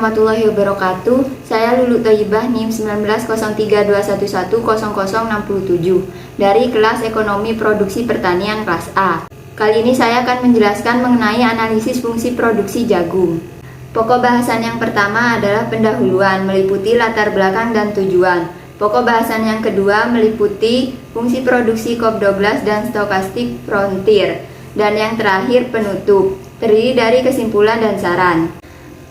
warahmatullahi wabarakatuh. Saya Lulu Thayyibah NIM 190321100067 dari kelas Ekonomi Produksi Pertanian kelas A. Kali ini saya akan menjelaskan mengenai analisis fungsi produksi jagung. Pokok bahasan yang pertama adalah pendahuluan, meliputi latar belakang dan tujuan. Pokok bahasan yang kedua meliputi fungsi produksi COP12 dan stokastik frontier. Dan yang terakhir penutup, terdiri dari kesimpulan dan saran.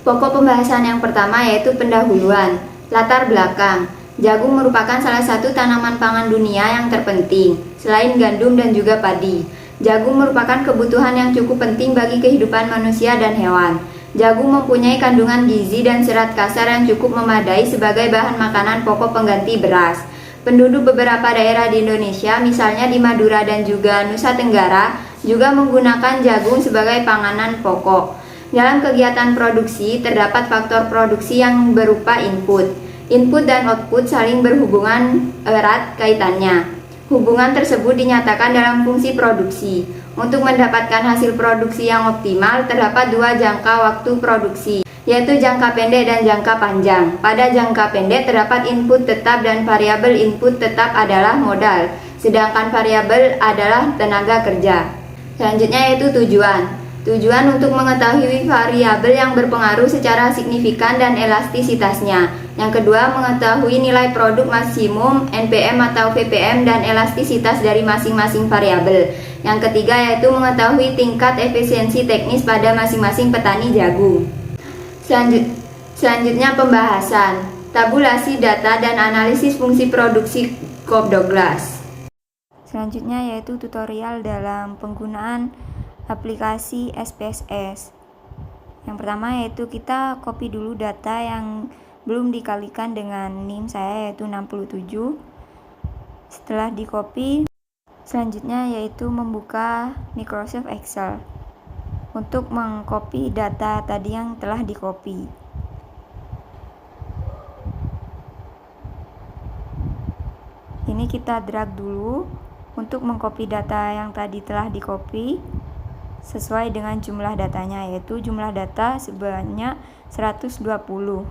Pokok pembahasan yang pertama yaitu pendahuluan. Latar belakang. Jagung merupakan salah satu tanaman pangan dunia yang terpenting, selain gandum dan juga padi. Jagung merupakan kebutuhan yang cukup penting bagi kehidupan manusia dan hewan. Jagung mempunyai kandungan gizi dan serat kasar yang cukup memadai sebagai bahan makanan pokok pengganti beras. Penduduk beberapa daerah di Indonesia, misalnya di Madura dan juga Nusa Tenggara, juga menggunakan jagung sebagai panganan pokok. Dalam kegiatan produksi, terdapat faktor produksi yang berupa input. Input dan output saling berhubungan erat kaitannya. Hubungan tersebut dinyatakan dalam fungsi produksi. Untuk mendapatkan hasil produksi yang optimal, terdapat dua jangka waktu produksi, yaitu jangka pendek dan jangka panjang. Pada jangka pendek terdapat input tetap dan variabel input tetap adalah modal, sedangkan variabel adalah tenaga kerja. Selanjutnya yaitu tujuan. Tujuan untuk mengetahui variabel yang berpengaruh secara signifikan dan elastisitasnya. Yang kedua, mengetahui nilai produk maksimum, NPM atau VPM, dan elastisitas dari masing-masing variabel. Yang ketiga yaitu mengetahui tingkat efisiensi teknis pada masing-masing petani jagung. Selanjutnya pembahasan, tabulasi data dan analisis fungsi produksi COP12. Selanjutnya yaitu tutorial dalam penggunaan aplikasi SPSS. Yang pertama yaitu kita copy dulu data yang belum dikalikan dengan NIM saya yaitu 67. Setelah di copy, selanjutnya yaitu membuka Microsoft Excel untuk mengcopy data tadi yang telah di copy. Ini kita drag dulu untuk mengcopy data yang tadi telah di copy sesuai dengan jumlah datanya, yaitu jumlah data sebanyak 120.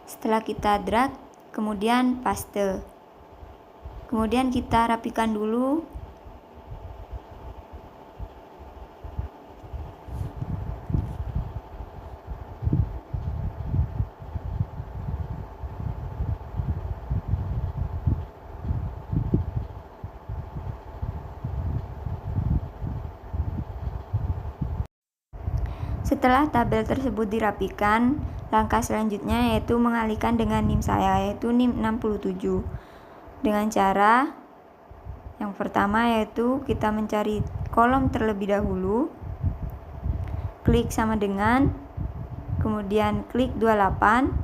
Setelah kita drag, kemudian paste. Kemudian kita rapikan dulu. Setelah tabel tersebut dirapikan, langkah selanjutnya yaitu mengalihkan dengan NIM saya yaitu NIM 67. Dengan cara yang pertama yaitu kita mencari kolom terlebih dahulu, klik sama dengan, kemudian klik 28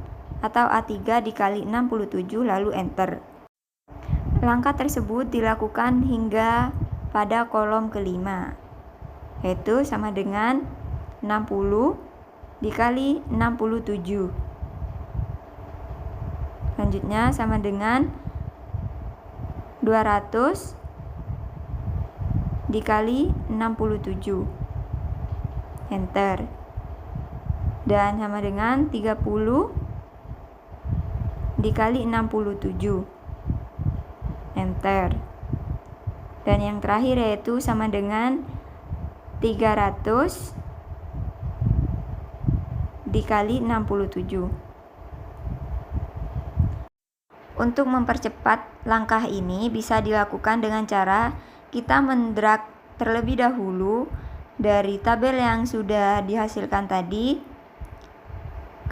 atau A3 dikali 67 lalu enter. Langkah tersebut dilakukan hingga pada kolom kelima, yaitu sama dengan 60 dikali 67. Selanjutnya sama dengan 200 dikali 67. Enter. Dan sama dengan 30 dikali 67. Enter. Dan yang terakhir yaitu sama dengan 300 dikali 67. Untuk mempercepat langkah ini bisa dilakukan dengan cara kita mendrag terlebih dahulu dari tabel yang sudah dihasilkan tadi,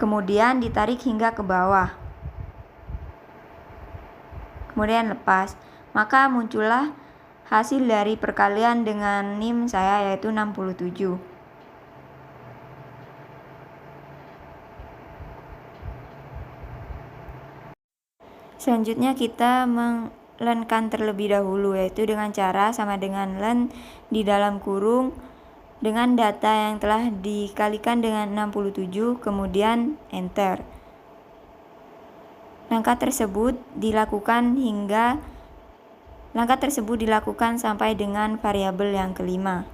kemudian ditarik hingga ke bawah, kemudian lepas, maka muncullah hasil dari perkalian dengan NIM saya yaitu 67. Selanjutnya kita len-kan terlebih dahulu, yaitu dengan cara sama dengan len di dalam kurung dengan data yang telah dikalikan dengan 67, kemudian enter. Langkah tersebut dilakukan sampai dengan variabel yang kelima.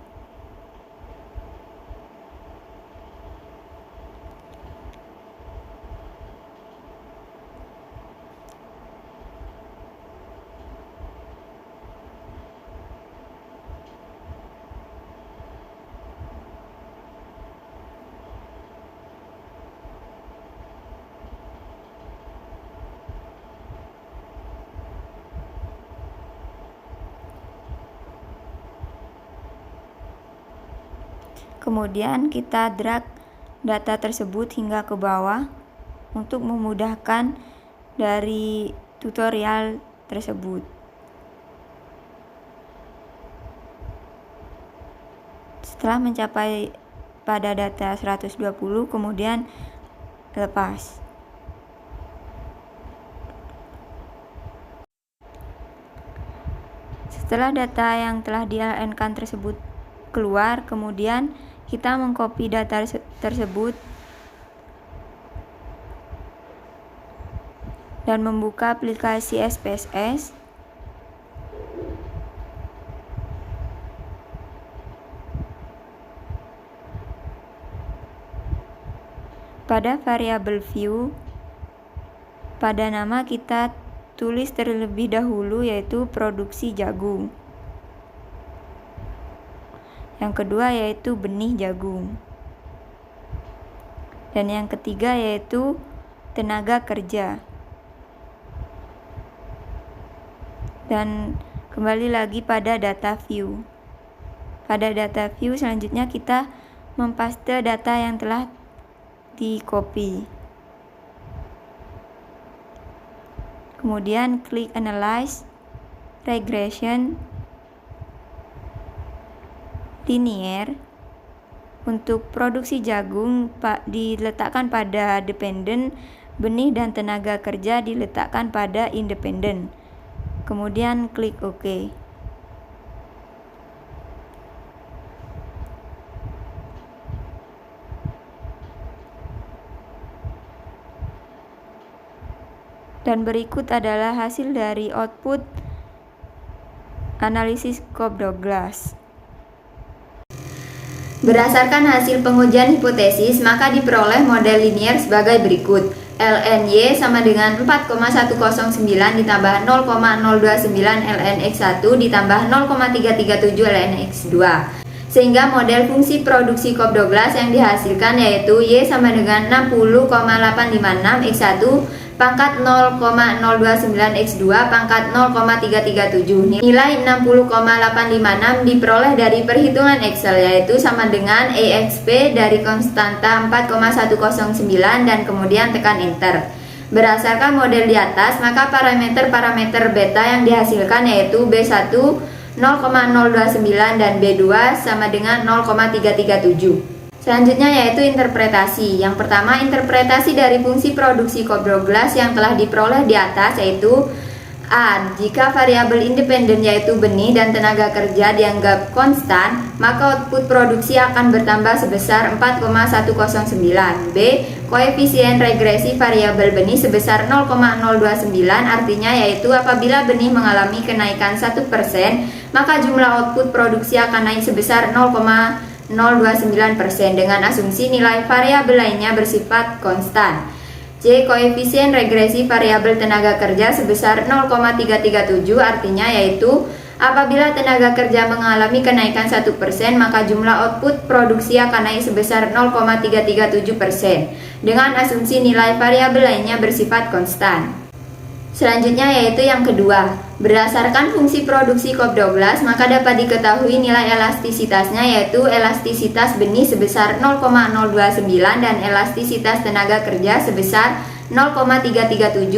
Kemudian kita drag data tersebut hingga ke bawah untuk memudahkan dari tutorial tersebut. Setelah mencapai pada data 120, kemudian lepas. Setelah data yang telah di-LN-kan tersebut keluar, kemudian kita mengcopy data tersebut dan membuka aplikasi SPSS. Pada variabel view, pada nama kita tulis terlebih dahulu yaitu produksi jagung. Yang kedua yaitu benih jagung. Dan yang ketiga yaitu tenaga kerja. Dan kembali lagi pada data view. Pada data view selanjutnya kita mempaste data yang telah di-copy. Kemudian klik Analyze, Regression, Linear. Untuk produksi jagung diletakkan pada dependent, benih dan tenaga kerja diletakkan pada independent. Kemudian klik OK. Dan berikut adalah hasil dari output analisis Cobb-Douglas. Berdasarkan hasil pengujian hipotesis, maka diperoleh model linier sebagai berikut. ln-y sama dengan 4,109 ditambah 0,029 ln-x1 ditambah 0,337 ln-x2. Sehingga model fungsi produksi Cobb-Douglas yang dihasilkan yaitu y sama dengan 60,856 x1 pangkat 0,029 x2 pangkat 0,337. Nilai 60,856 diperoleh dari perhitungan Excel yaitu sama dengan EXP dari konstanta 4,109 dan kemudian tekan enter. Berdasarkan model di atas, maka parameter beta yang dihasilkan yaitu B1 0,029 dan B2 sama dengan 0,337. Selanjutnya yaitu interpretasi. Yang pertama, interpretasi dari fungsi produksi Cobb-Douglas yang telah diperoleh di atas yaitu A. Jika variabel independen yaitu benih dan tenaga kerja dianggap konstan, maka output produksi akan bertambah sebesar 4,109. B. Koefisien regresi variabel benih sebesar 0,029, artinya yaitu apabila benih mengalami kenaikan 1%, maka jumlah output produksi akan naik sebesar 0,029% dengan asumsi nilai variabel lainnya bersifat konstan. C. Koefisien regresi variabel tenaga kerja sebesar 0,337, artinya yaitu apabila tenaga kerja mengalami kenaikan 1%, maka jumlah output produksi akan naik sebesar 0,337% dengan asumsi nilai variabel lainnya bersifat konstan. Selanjutnya yaitu yang kedua, berdasarkan fungsi produksi Cobb-Douglas maka dapat diketahui nilai elastisitasnya yaitu elastisitas benih sebesar 0,029 dan elastisitas tenaga kerja sebesar 0,337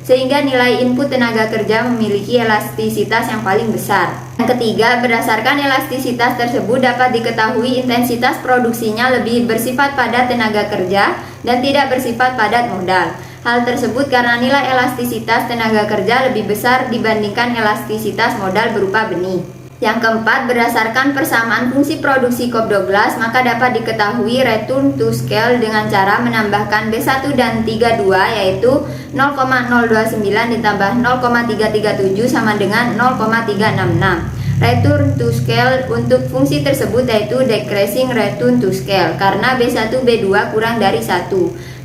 sehingga nilai input tenaga kerja memiliki elastisitas yang paling besar. Yang ketiga, berdasarkan elastisitas tersebut dapat diketahui intensitas produksinya lebih bersifat padat tenaga kerja dan tidak bersifat padat modal. Hal tersebut karena nilai elastisitas tenaga kerja lebih besar dibandingkan elastisitas modal berupa benih. Yang keempat, berdasarkan persamaan fungsi produksi Cobb-Douglas, maka dapat diketahui return to scale dengan cara menambahkan B1 dan 32, yaitu 0,029 ditambah 0,337 sama dengan 0,366. Return to scale untuk fungsi tersebut yaitu decreasing return to scale, karena B1 B2 kurang dari 1.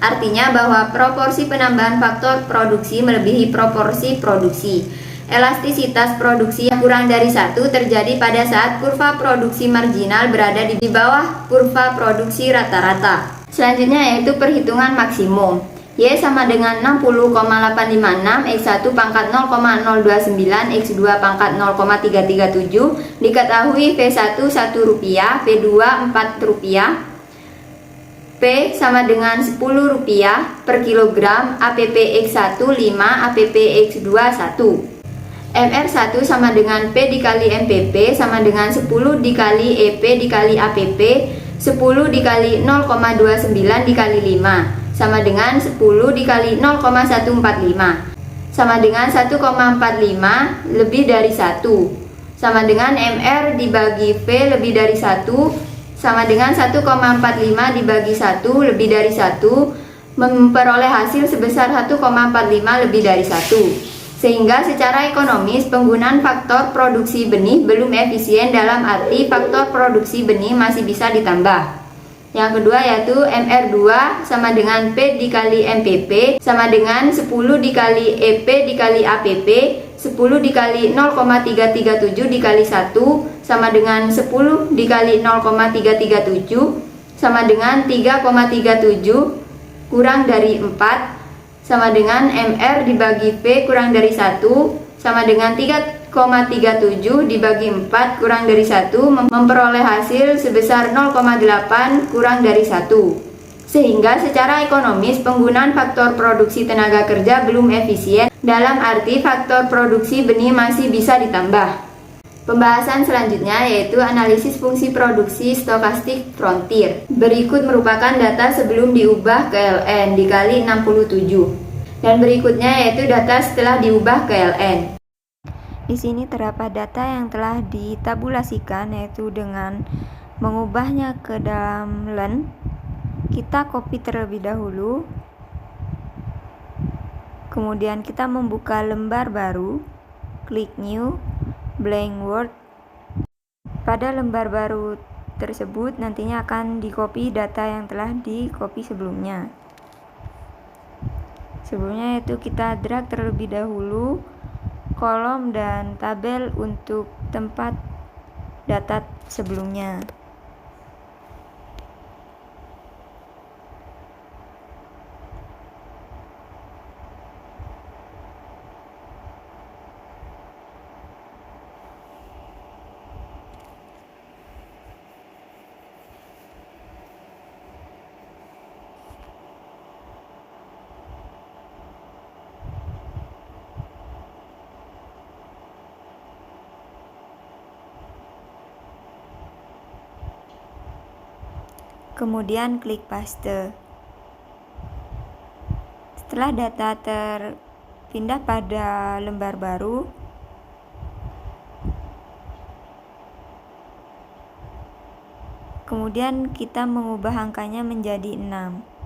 Artinya bahwa proporsi penambahan faktor produksi melebihi proporsi produksi. Elastisitas produksi yang kurang dari 1 terjadi pada saat kurva produksi marginal berada di bawah kurva produksi rata-rata. Selanjutnya yaitu perhitungan maksimum. Y sama dengan 60,856, X1 pangkat 0,029, X2 pangkat 0,337. Diketahui V1 Rp1, V2 Rp4, P sama dengan Rp10 per kilogram, APP X1 5, APP X2 1. MR1 sama dengan P dikali MPP sama dengan 10 dikali EP dikali APP, 10 dikali 0,29 dikali 5 sama dengan 10 dikali 0,145 sama dengan 1,45 lebih dari 1 sama dengan MR dibagi V lebih dari 1 sama dengan 1,45 dibagi 1 lebih dari 1, memperoleh hasil sebesar 1,45 lebih dari 1. Sehingga secara ekonomis penggunaan faktor produksi benih belum efisien, dalam arti faktor produksi benih masih bisa ditambah. Yang kedua yaitu MR2 sama dengan P dikali MPP sama dengan 10 dikali EP dikali APP, 10 dikali 0,337 dikali 1 sama dengan 10 dikali 0,337 sama dengan 3,37 kurang dari 4 sama dengan MR dibagi V kurang dari 1 sama dengan 3,37 dibagi 4 kurang dari 1, memperoleh hasil sebesar 0,8 kurang dari 1. Sehingga secara ekonomis penggunaan faktor produksi tenaga kerja belum efisien, dalam arti faktor produksi benih masih bisa ditambah. Pembahasan selanjutnya yaitu analisis fungsi produksi stokastik frontier. Berikut merupakan data sebelum diubah ke LN dikali 67. Dan berikutnya yaitu data setelah diubah ke LN. Di sini terdapat data yang telah ditabulasikan yaitu dengan mengubahnya ke dalam LN. Kita copy terlebih dahulu. Kemudian kita membuka lembar baru, klik new, blank word. Pada lembar baru tersebut nantinya akan di-copy data yang telah di-copy sebelumnya. Sebelumnya yaitu kita drag terlebih dahulu kolom dan tabel untuk tempat data sebelumnya. Kemudian klik paste. Setelah data terpindah pada lembar baru, kemudian kita mengubah angkanya menjadi 6.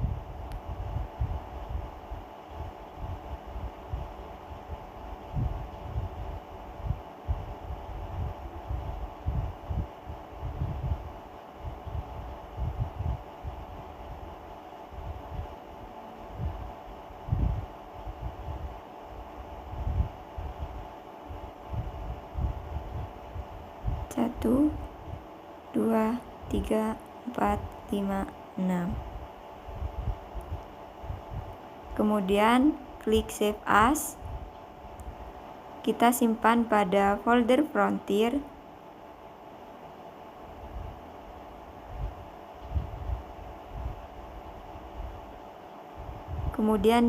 Satu, 2, 3, 4, 5, 6. Kemudian klik save as. Kita simpan pada folder frontier. Kemudian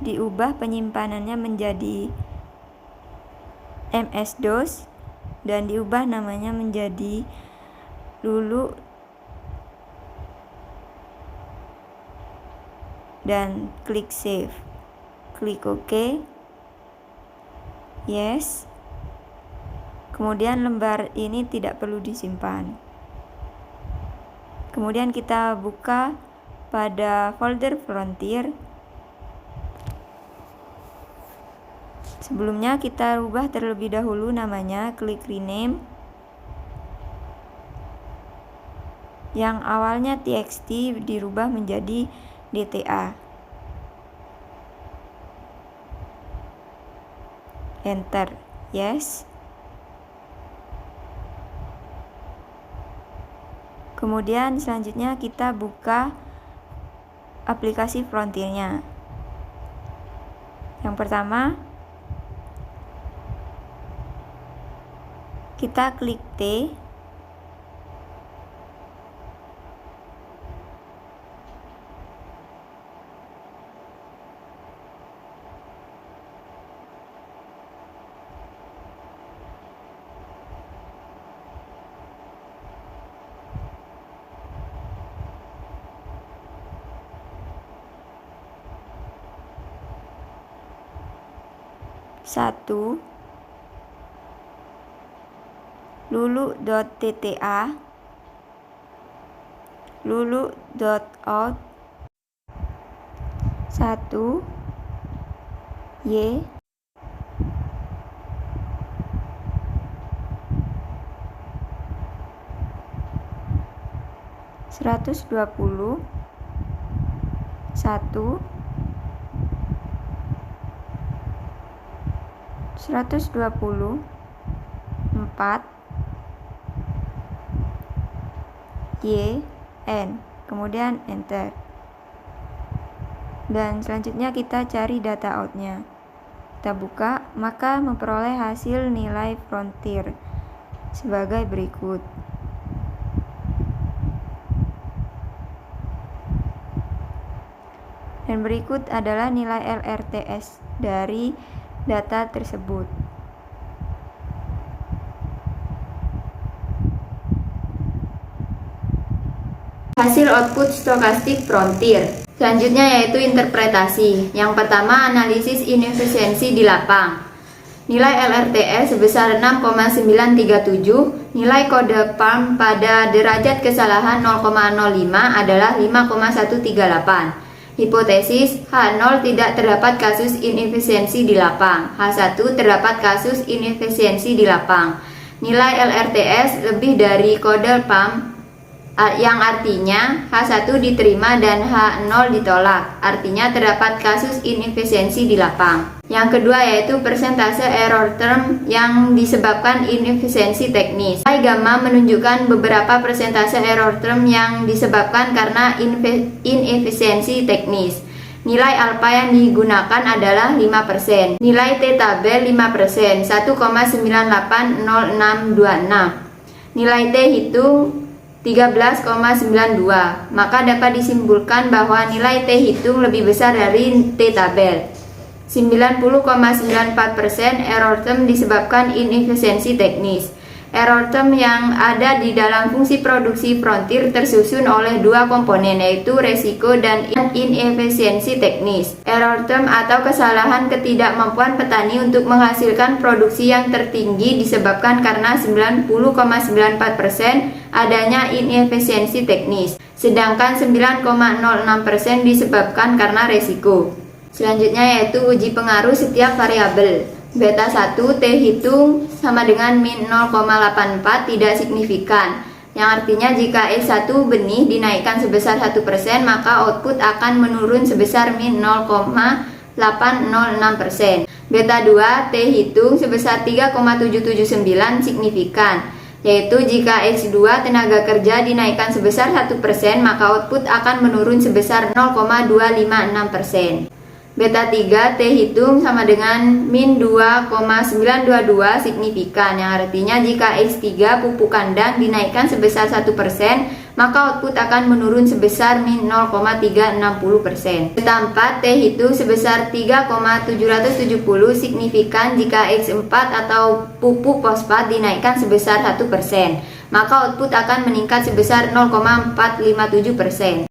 diubah penyimpanannya menjadi MS-DOS dan diubah namanya menjadi Lulu dan klik save. Klik OK. Yes. Kemudian lembar ini tidak perlu disimpan. Kemudian kita buka pada folder Frontier. Sebelumnya kita rubah terlebih dahulu namanya, klik rename. Yang awalnya txt dirubah menjadi dta. Enter, yes. Kemudian selanjutnya kita buka aplikasi Frontier-nya. Yang pertama, kita klik T. Satu, lulu.tta, lulu.out, 1, y, 120, 1, 120, 4, y, n, kemudian enter. Dan selanjutnya kita cari data outnya. Kita buka, maka memperoleh hasil nilai Frontier sebagai berikut. Dan berikut adalah nilai LRTS dari data tersebut. Hasil output stokastik Frontier. Selanjutnya yaitu interpretasi. Yang pertama, analisis inefisiensi di lapang. Nilai LRTS sebesar 6,937, nilai kode PALM pada derajat kesalahan 0,05 adalah 5,138. Hipotesis, H0 tidak terdapat kasus inefisiensi di lapang, H1 terdapat kasus inefisiensi di lapang. Nilai LRTS lebih dari kode PALM, yang artinya H1 diterima dan H0 ditolak, artinya terdapat kasus inefisiensi di lapang. Yang kedua yaitu persentase error term yang disebabkan inefisiensi teknis. Nilai gamma menunjukkan beberapa persentase error term yang disebabkan karena inefisiensi teknis. Nilai alfa yang digunakan adalah 5%. Nilai t-tabel 5%, 1,980626. Nilai t hitung 13,92. Maka dapat disimpulkan bahwa nilai t hitung lebih besar dari t-tabel. 90,94% error term disebabkan inefisiensi teknis. Error term yang ada di dalam fungsi produksi Frontier tersusun oleh dua komponen, yaitu resiko dan inefisiensi teknis. Error term atau kesalahan ketidakmampuan petani untuk menghasilkan produksi yang tertinggi disebabkan karena 90,94% adanya inefisiensi teknis, sedangkan 9,06% disebabkan karena resiko. Selanjutnya yaitu uji pengaruh setiap variabel. Beta 1 T hitung sama dengan min 0,84 tidak signifikan, yang artinya jika S1 benih dinaikkan sebesar 1%, maka output akan menurun sebesar min 0,806%. Beta 2 T hitung sebesar 3,779 signifikan, yaitu jika X2 tenaga kerja dinaikkan sebesar 1%, maka output akan menurun sebesar 0,256%. Beta 3 T hitung sama dengan min 2,922 signifikan, yang artinya jika X3 pupuk kandang dinaikkan sebesar 1%, maka output akan menurun sebesar min 0,360%. Beta 4 T hitung sebesar 3,770 signifikan jika X4 atau pupuk fosfat dinaikkan sebesar 1%, maka output akan meningkat sebesar 0,457%.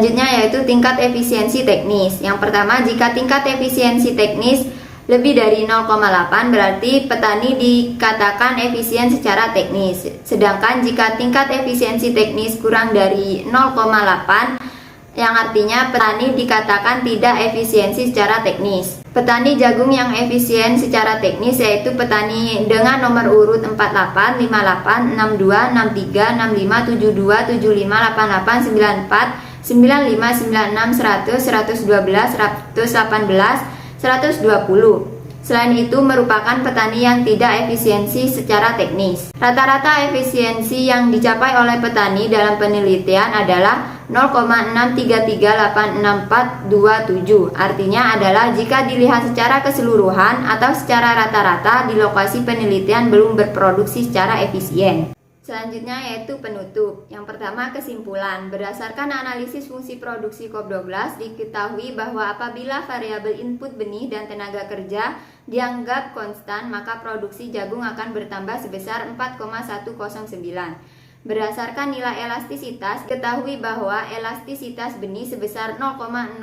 Selanjutnya yaitu tingkat efisiensi teknis. Yang pertama, jika tingkat efisiensi teknis Lebih dari 0,8 berarti petani dikatakan efisien secara teknis. Sedangkan jika tingkat efisiensi teknis kurang dari 0,8, yang artinya petani dikatakan tidak efisiensi secara teknis. Petani jagung yang efisien secara teknis yaitu petani dengan nomor urut 48, 58, 62, 63, 65, 72, 75, 88, 94, 95, 96, 100, 112, 118, 120. Selain itu merupakan petani yang tidak efisiensi secara teknis. Rata-rata efisiensi yang dicapai oleh petani dalam penelitian adalah 0,6338427. Artinya adalah jika dilihat secara keseluruhan atau secara rata-rata di lokasi penelitian belum berproduksi secara efisien. Selanjutnya yaitu penutup. Yang pertama, kesimpulan. Berdasarkan analisis fungsi produksi COP12 diketahui bahwa apabila variabel input benih dan tenaga kerja dianggap konstan, maka produksi jagung akan bertambah sebesar 4,109. Berdasarkan nilai elastisitas, diketahui bahwa elastisitas benih sebesar 0,029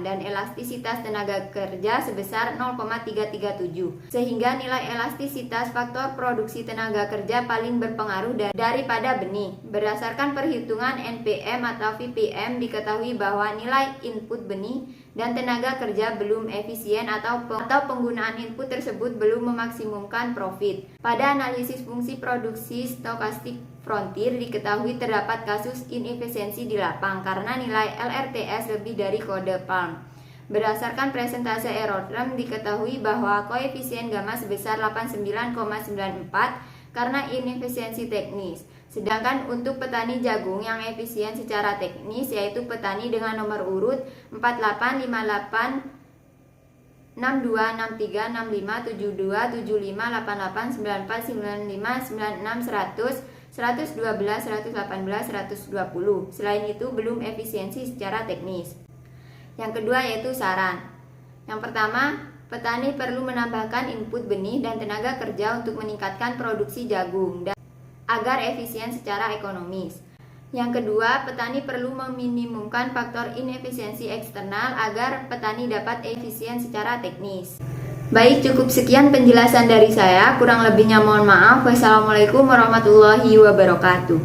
dan elastisitas tenaga kerja sebesar 0,337. Sehingga nilai elastisitas faktor produksi tenaga kerja paling berpengaruh daripada benih. Berdasarkan perhitungan NPM atau VPM, diketahui bahwa nilai input benih dan tenaga kerja belum efisien atau penggunaan input tersebut belum memaksimumkan profit. Pada analisis fungsi produksi stokastik frontier diketahui terdapat kasus inefisiensi di lapang karena nilai LRTS lebih dari kode PALM. Berdasarkan presentase error term diketahui bahwa koefisien gamma sebesar 89,94 karena inefisiensi teknis. Sedangkan untuk petani jagung yang efisien secara teknis yaitu petani dengan nomor urut 48, 58, 62, 63, 65, 72, 75, 88, 94, 95, 96, 100, 112, 118, 120. Selain itu belum efisiensi secara teknis. Yang kedua yaitu saran. Yang pertama, petani perlu menambahkan input benih dan tenaga kerja untuk meningkatkan produksi jagung agar efisien secara ekonomis. Yang kedua, petani perlu meminimumkan faktor inefisiensi eksternal agar petani dapat efisien secara teknis. Baik, cukup sekian penjelasan dari saya. Kurang lebihnya mohon maaf. Wassalamualaikum warahmatullahi wabarakatuh.